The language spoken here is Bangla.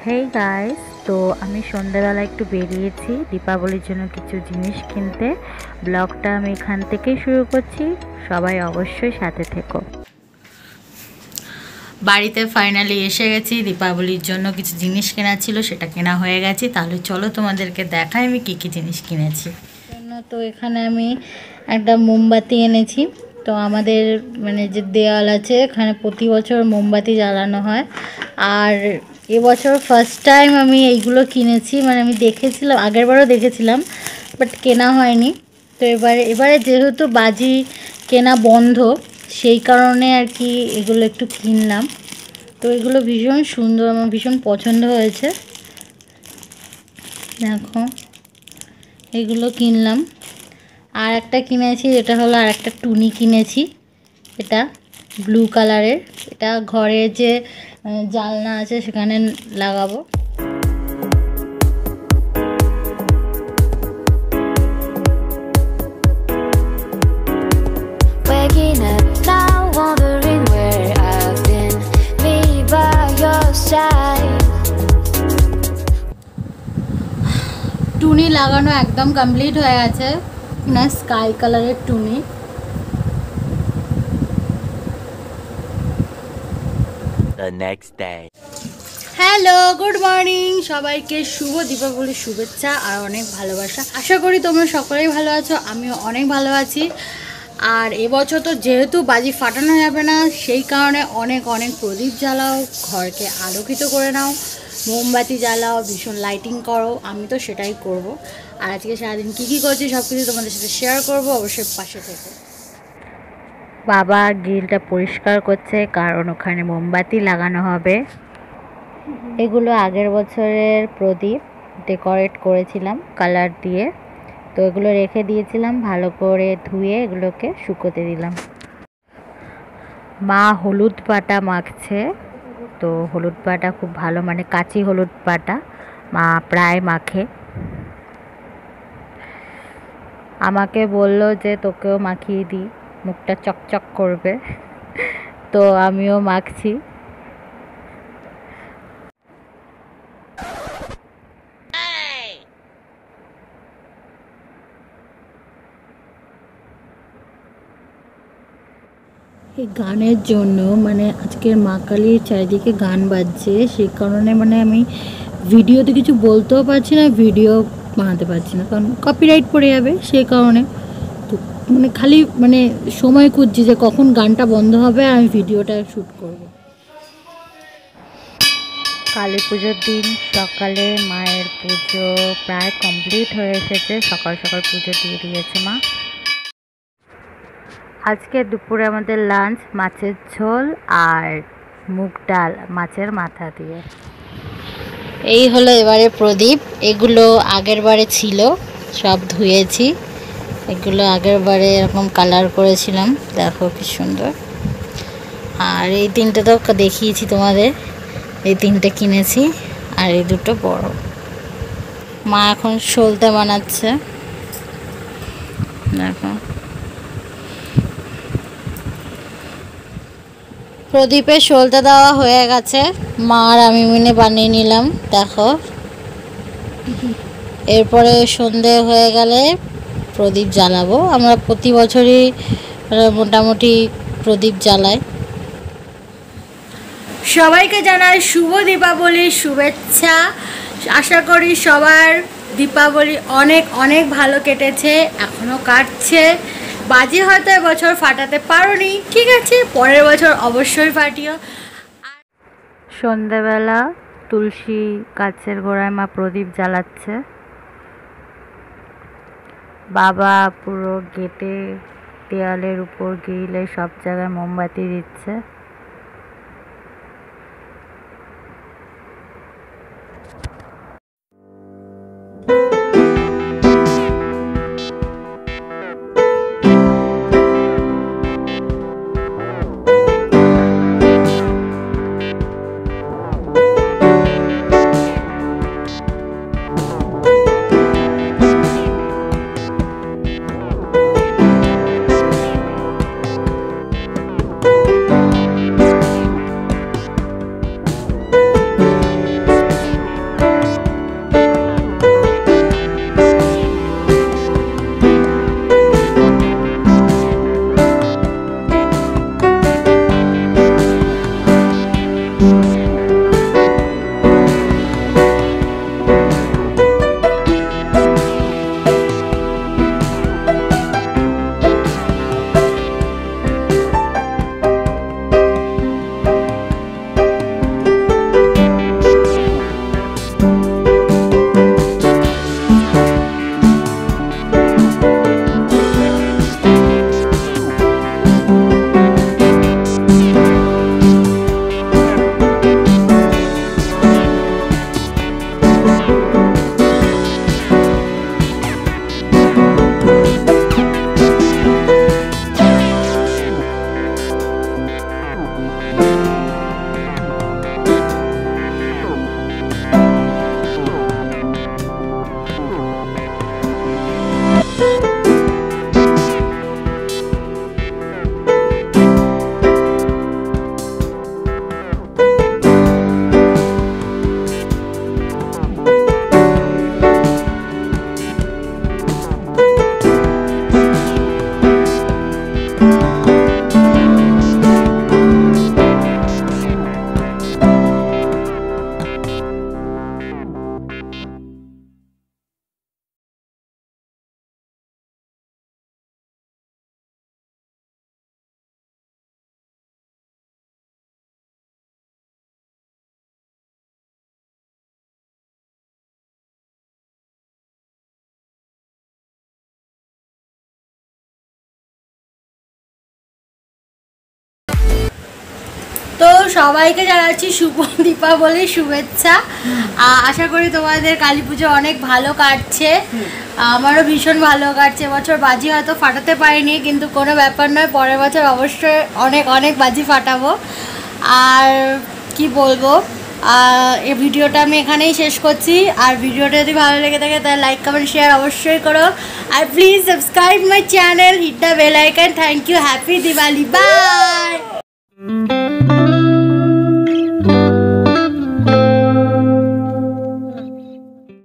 হেই গাইস, তো আমি সন্ধ্যাবেলা একটু বেরিয়েছি দীপাবলির জন্য কিছু জিনিস কিনতে। ব্লগটা আমি এখান থেকেই শুরু করছি, সবাই অবশ্যই সাথে থেকো। বাড়িতে ফাইনালি এসে গেছি, দীপাবলির জন্য কিছু জিনিস কেনা ছিল, সেটা কেনা হয়ে গেছে। তাহলে চলো তোমাদেরকে দেখাই আমি কী কী জিনিস কিনেছি। তো এখানে আমি একটা মোমবাতি এনেছি। তো আমাদের যে দেওয়াল আছে, এখানে প্রতি বছর মোমবাতি জ্বালানো হয়। আর এবছর ফার্স্ট টাইম আমি এইগুলো কিনেছি, আমি দেখেছিলাম, আগেরবারও দেখেছিলাম, বাট কেনা হয়নি। তো এবারে যেহেতু বাজি কেনা বন্ধ, সেই কারণে আর কি এগুলো একটু কিনলাম। তো এগুলো ভীষণ সুন্দর, আমার ভীষণ পছন্দ হয়েছে। দেখো, এগুলো কিনলাম। আর একটা কিনেছি, এটা হলো আর একটা টুনি কিনেছি, এটা ব্লু কালারের। এটা ঘরে যে জানলা আছে সেখানে লাগাবো। টুনি লাগানো একদম কমপ্লিট হয়ে গেছে, না স্কাই কালারের টুনি। হ্যালো, গুড মর্নিং সবাইকে, শুভ দীপাবলির শুভেচ্ছা আর অনেক ভালোবাসা। আশা করি তোমরা সকলেই ভালো আছো, আমিও অনেক ভালো আছি। আর এবছর তো যেহেতু বাজি ফাটানো যাবে না, সেই কারণে অনেক অনেক প্রদীপ জ্বালাও, ঘরকে আলোকিত করে নাও, মোমবাতি জ্বালাও, ভীষণ লাইটিং করো। আমি তো সেটাই করব। আর আজকে সারাদিন কী কী করছি সব কিছু তোমাদের সাথে শেয়ার করবো, অবশ্যই পাশে থেকে। বাবা গ্রিলটা পরিষ্কার করছে, কারণ ওখানে মোমবাতি লাগানো হবে। এগুলো আগের বছরের প্রদীপ, ডেকোরেট করেছিলাম কালার দিয়ে। তো এগুলো রেখে দিয়েছিলাম, ভালো করে ধুয়ে এগুলোকে শুকোতে দিলাম। মা হলুদ পাটা মাখছে। তো হলুদ পাটা খুব ভালো, কাঁচি হলুদ পাটা মা প্রায় মাখে। আমাকে বললো যে তোকেও মাখিয়ে দিই, মুখটা চকচক করবে। তো আমিও মাখছি। এই গানের জন্য আজকের মা কালীর চারিদিকে গান বাজছে, সেই কারণে আমি ভিডিওতে কিছু বলতেও পারছি না, ভিডিও বানাতে পারছি না, কারণ কপিরাইট পড়ে যাবে। সেই কারণে তো খালি সময় খুঁজছি যে কখন গানটা বন্ধ হবে আর আমি ভিডিওটা শ্যুট করব। কালী পুজোর দিন সকালে মায়ের পুজো প্রায় কমপ্লিট হয়ে এসেছে, সকাল সকাল পুজো দিয়ে দিয়েছে মা। আজকে দুপুরে আমাদের লাঞ্চ মাছের ঝোল আর মুগ ডাল মাছের মাথা দিয়ে। এই হলো এবারে প্রদীপ। এগুলো আগের বারে ছিল, সব ধুয়েছি। এগুলো আগের বারে এরকম কালার করেছিলাম, দেখো কি সুন্দর। আর এই তিনটে তো দেখিয়েছি তোমাদের, এই তিনটে কিনেছি, আর এই দুটো বড়। মা এখন সলতে বানাচ্ছে, দেখো। প্রদীপে সলতে দেওয়া হয়ে গেছে, মা আর আমি মিলে বানিয়ে নিলাম, দেখো। এরপরে সন্ধে হয়ে গেলে প্রদীপ জ্বালাবো। আমরা প্রতি বছরই মোটামুটি প্রদীপ জ্বালাই। সবাইকে জানাই শুভ দীপাবলির শুভেচ্ছা। আশা করি সবার দীপাবলি অনেক অনেক ভালো কেটেছে, এখনও কাটছে। বাজি হয়তো এবছর ফাটাতে পারোনি, ঠিক আছে, পরের বছর অবশ্যই ফাটিও। সন্ধ্যাবেলা তুলসী গাছের গোড়ায় মা প্রদীপ জ্বালাচ্ছে। বাবা পুরো গেটে, দেয়ালের উপর, গ্রিলে সব জায়গায় মোমবাতি দিচ্ছে। তো সবাইকে জানাচ্ছি শুভ দীপাবলির শুভেচ্ছা। আশা করি তোমাদের কালী পুজো অনেক ভালো কাটছে, আমারও ভীষণ ভালো কাটছে। এবছর বাজি হয়তো ফাটাতে পারিনি, কিন্তু কোনো ব্যাপার নয়, পরের বছর অবশ্যই অনেক অনেক বাজি ফাটাবো। আর কি বলবো, এই ভিডিওটা আমি এখানেই শেষ করছি। আর ভিডিওটা যদি ভালো লেগে থাকে তাহলে লাইক কমেন্ট শেয়ার অবশ্যই করো। আর please subscribe my channel, hit the bell icon. Thank you, happy Diwali, by.